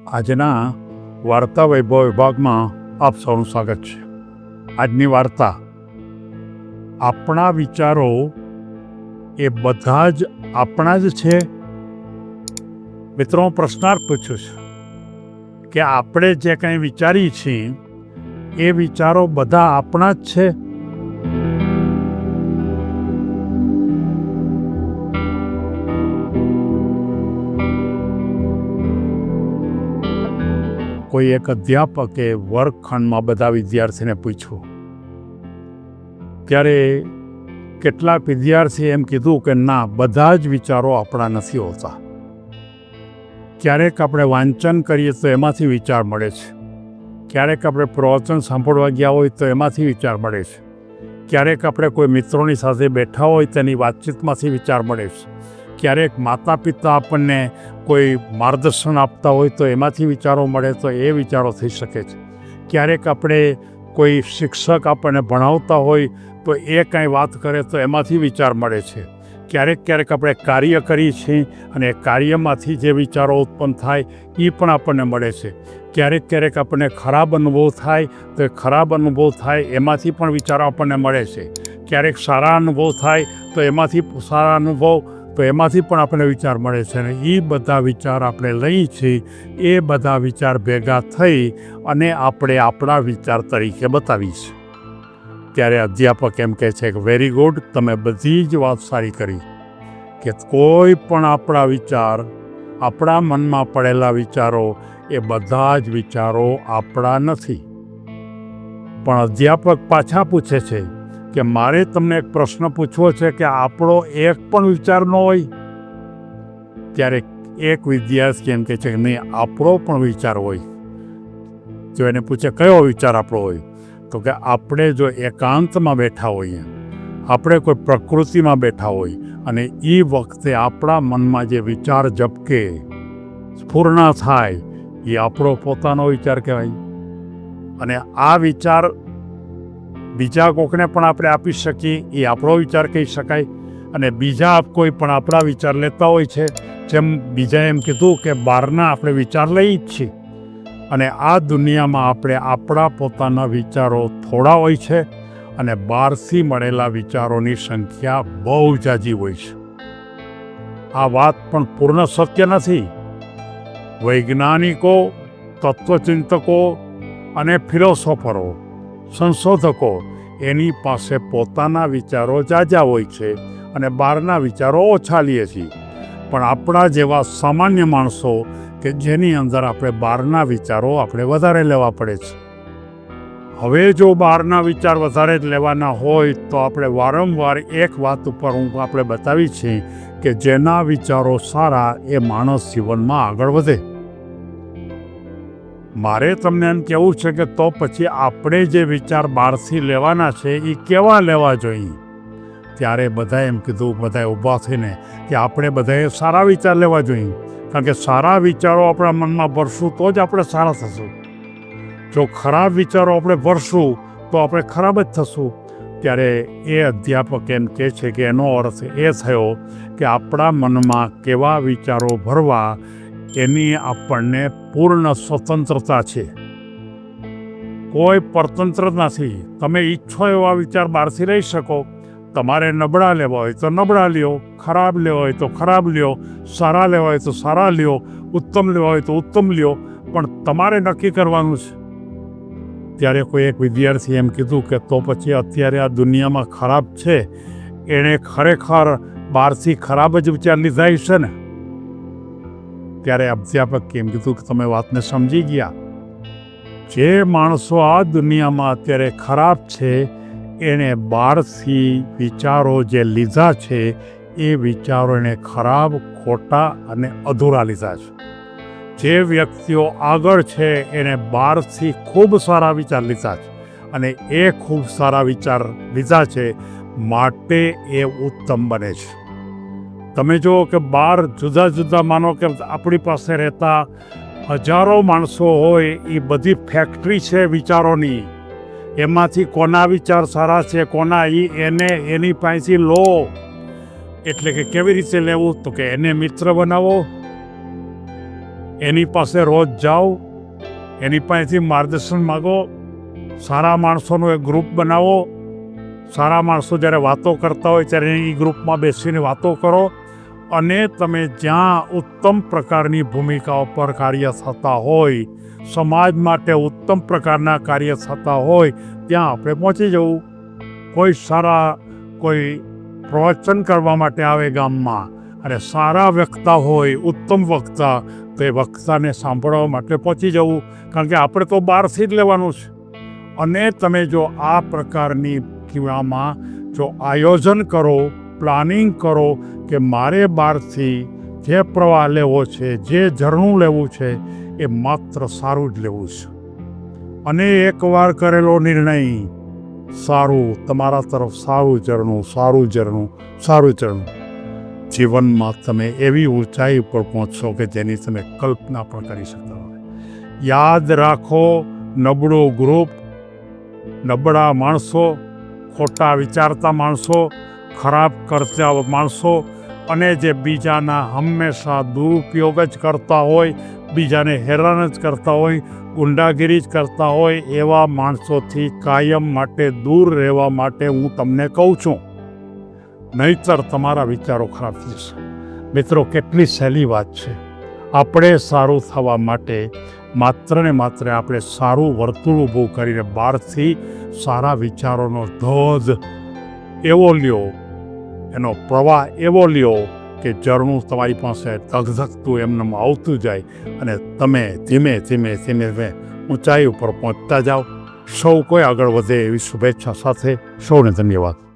આજના વાર્તા વૈભવ વિભાગમાં આપ સૌનું સ્વાગત છે. આજની વાર્તા આપણા વિચારો એ બધા જ આપણા જ છે. મિત્રો, પ્રશ્નાર્થ પૂછું છું કે આપણે જે કંઈ વિચારીએ છીએ એ વિચારો બધા આપણા જ છે? કોઈ એક અધ્યાપકે વર્ગખંડમાં બધા વિદ્યાર્થીને પૂછ્યું. ત્યારે કેટલાક વિદ્યાર્થીએ એમ કીધું કે ના, બધા જ વિચારો આપણા નથી હોતા. ક્યારેક આપણે વાંચન કરીએ તો એમાંથી વિચાર મળે છે. ક્યારેક આપણે પ્રવચન સાંભળવા ગયા હોય તો એમાંથી વિચાર મળે છે. ક્યારેક આપણે કોઈ મિત્રોની સાથે બેઠા હોય તેની વાતચીતમાંથી વિચાર મળે છે. ક્યારેક માતા પિતા આપણને કોઈ માર્ગદર્શન આપતા હોય તો એમાંથી વિચારો મળે, તો એ વિચારો થઈ શકે છે. ક્યારેક આપણે કોઈ શિક્ષક આપણને ભણાવતા હોય તો એ કાંઈ વાત કરે તો એમાંથી વિચાર મળે છે. ક્યારેક આપણે કાર્ય કરીએ છીએ અને એ કાર્યમાંથી જે વિચારો ઉત્પન્ન થાય એ પણ આપણને મળે છે. ક્યારેક આપણને ખરાબ અનુભવ થાય તો એ ખરાબ અનુભવ થાય એમાંથી પણ વિચારો આપણને મળે છે. ક્યારેક સારા અનુભવ થાય તો એમાંથી પણ આપણને વિચાર મળે છે. અને એ બધા વિચાર આપણે લઈએ છીએ, એ બધા વિચાર ભેગા થઈ અને આપણે આપણા વિચાર તરીકે બતાવીએ છીએ. ત્યારે અધ્યાપક એમ કહે છે કે વેરી ગુડ, તમે બધી જ વાત સારી કરી કે કોઈ પણ આપણા વિચાર, આપણા મનમાં પડેલા વિચારો એ બધા જ વિચારો આપણા નથી. પણ અધ્યાપક પાછા પૂછે છે કે મારે તમને એક પ્રશ્ન પૂછવો છે કે આપણો એક પણ વિચાર ન હોય? ત્યારે એક વિદ્યાર્થી એમ કહે છે કે નહીં, આપણો પણ વિચાર હોય. જો એને પૂછે કયો વિચાર આપણો હોય, તો કે આપણે જો એકાંતમાં બેઠા હોઈએ, આપણે કોઈ પ્રકૃતિમાં બેઠા હોય અને એ વખતે આપણા મનમાં જે વિચાર ઝબકે, સ્ફુરણા થાય, એ આપણો પોતાનો વિચાર કહેવાય. અને આ વિચાર બીજા કોઈને પણ આપણે આપી શકીએ, એ આપણો વિચાર કહી શકાય. અને બીજા કોઈ પણ આપણા વિચાર લેતા હોય છે. જેમ બીજા એમ કીધું કે બહારના આપણે વિચાર લઈએ જ છીએ. અને આ દુનિયામાં આપણે આપણા પોતાના વિચારો થોડા હોય છે અને બહારથી મળેલા વિચારોની સંખ્યા બહુ જાજી હોય છે. આ વાત પણ પૂર્ણ સત્ય નથી. વૈજ્ઞાનિકો, તત્વચિંતકો અને ફિલોસોફરો, સંશોધકો, એની પાસે પોતાના વિચારો જાજા હોય છે અને બહારના વિચારો ઓછા લઈએ છીએ. પણ આપણા જેવા સામાન્ય માણસો કે જેની અંદર આપણે બહારના વિચારો આપણે વધારે લેવા પડે છે. હવે જો બહારના વિચાર વધારે જ લેવાના હોય તો આપણે વારંવાર એક વાત ઉપર આપણે બતાવી છીએ કે જેના વિચારો સારા એ માણસ જીવનમાં આગળ વધે. મારે તમને એમ કહેવું છે કે તો પછી આપણે જે વિચાર બહારથી લેવાના છે એ કેવા લેવા જોઈએ? ત્યારે બધાએ એમ કીધું, બધાએ ઊભા થઈને, કે આપણે બધાએ સારા વિચાર લેવા જોઈએ. કારણ કે સારા વિચારો આપણા મનમાં ભરશું તો જ આપણે સારા થશું. જો ખરાબ વિચારો આપણે ભરશું તો આપણે ખરાબ જ થશું. ત્યારે એ અધ્યાપક એમ કહે છે કે એનો અર્થ એ થયો કે આપણા મનમાં કેવા વિચારો ભરવા એની આપણને પૂર્ણ સ્વતંત્રતા છે. કોઈ પરતંત્ર નથી. તમે ઈચ્છો એવા વિચાર બહારથી લઈ શકો. તમારે નબળા લેવા હોય તો નબળા લ્યો, ખરાબ લેવા હોય તો ખરાબ લ્યો, સારા લેવા હોય તો સારા લ્યો, ઉત્તમ લેવા હોય તો ઉત્તમ લ્યો, પણ તમારે નક્કી કરવાનું છે. ત્યારે કોઈ એક વિદ્યાર્થી એમ કીધું કે તો પછી અત્યારે આ દુનિયામાં ખરાબ છે, એણે ખરેખર બહારથી ખરાબ જ વિચાર લીધા છે ને? ત્યારે અધ્યાપક એમ કીધું કે તમે વાતને સમજી ગયા. જે માણસો આ દુનિયામાં અત્યારે ખરાબ છે એણે બહારથી વિચારો જે લીધા છે એ વિચારો એણે ખરાબ, ખોટા અને અધૂરા લીધા છે. જે વ્યક્તિઓ આગળ છે એણે બહારથી ખૂબ સારા વિચાર લીધા છે અને એ ખૂબ સારા વિચાર લીધા છે, માટે એ ઉત્તમ બને છે. તમે જુઓ કે બહાર જુદા જુદા, માનો કે આપણી પાસે રહેતા હજારો માણસો હોય, એ બધી ફેક્ટરી છે વિચારોની. એમાંથી કોના વિચાર સારા છે, કોના એની પાસેથી લો. એટલે કે કેવી રીતે લેવું? તો કે એને મિત્ર બનાવો, એની પાસે રોજ જાઓ, એની પાસેથી માર્ગદર્શન માગો, સારા માણસોનું એક ગ્રુપ બનાવો, સારા માણસો જ્યારે વાતો કરતા હોય ત્યારે એ ગ્રુપમાં બેસીને વાતો કરો, અને તમે જ્યાં ઉત્તમ પ્રકારની ભૂમિકાઓ પર કાર્ય થતા હોય, સમાજ માટે ઉત્તમ પ્રકારના કાર્ય થતા હોય ત્યાં આપણે પહોંચી જવું. કોઈ સારા કોઈ પ્રવચન કરવા માટે આવે ગામમાં અને સારા વક્તા હોય, ઉત્તમ વક્તા, તો એ વક્તાને સાંભળવા માટે પહોંચી જવું, કારણ કે આપણે તો બહારથી જ લેવાનું છે. અને તમે જો આ પ્રકારની ક્રિયામાં જો આયોજન કરો, પ્લાનિંગ કરો કે મારે બહારથી જે પ્રવાહ લેવો છે, જે ઝરણું લેવું છે એ માત્ર સારું જ લેવું છે, અને એકવાર કરેલો નિર્ણય સારું, તમારા તરફ સારું ઝરણું જીવનમાં તમે એવી ઊંચાઈ ઉપર પહોંચશો કે જેની તમે કલ્પના પણ કરી શકતા હોય. યાદ રાખો, નબળું ગ્રુપ, નબળા માણસો, ખોટા વિચારતા માણસો, ખરાબ કરતા માણસો, અને જે બીજાના હંમેશા દુરુપયોગ જ કરતા હોય, બીજાને હેરાન જ કરતા હોય, ગુંડાગીરી જ કરતા હોય, એવા માણસોથી કાયમ માટે દૂર રહેવા માટે હું તમને કહું છું, નહીંતર તમારા વિચારો ખરાબ થશે. મિત્રો, કેટલી સહેલી વાત છે. આપણે સારું થવા માટે માત્ર ને માત્ર આપણે સારું વર્તુળ ઊભું કરીને બહારથી સારા વિચારોનો ધોધ એવો લ્યો, એનો પ્રવાહ એવો લ્યો કે ઝરણું તમારી પાસે ધગધગતું એમને આવતું જાય અને તમે ધીમે ધીમે ઊંચાઈ ઉપર પહોંચતા જાઓ. સૌ કોઈ આગળ વધે એવી શુભેચ્છા સાથે સૌને ધન્યવાદ.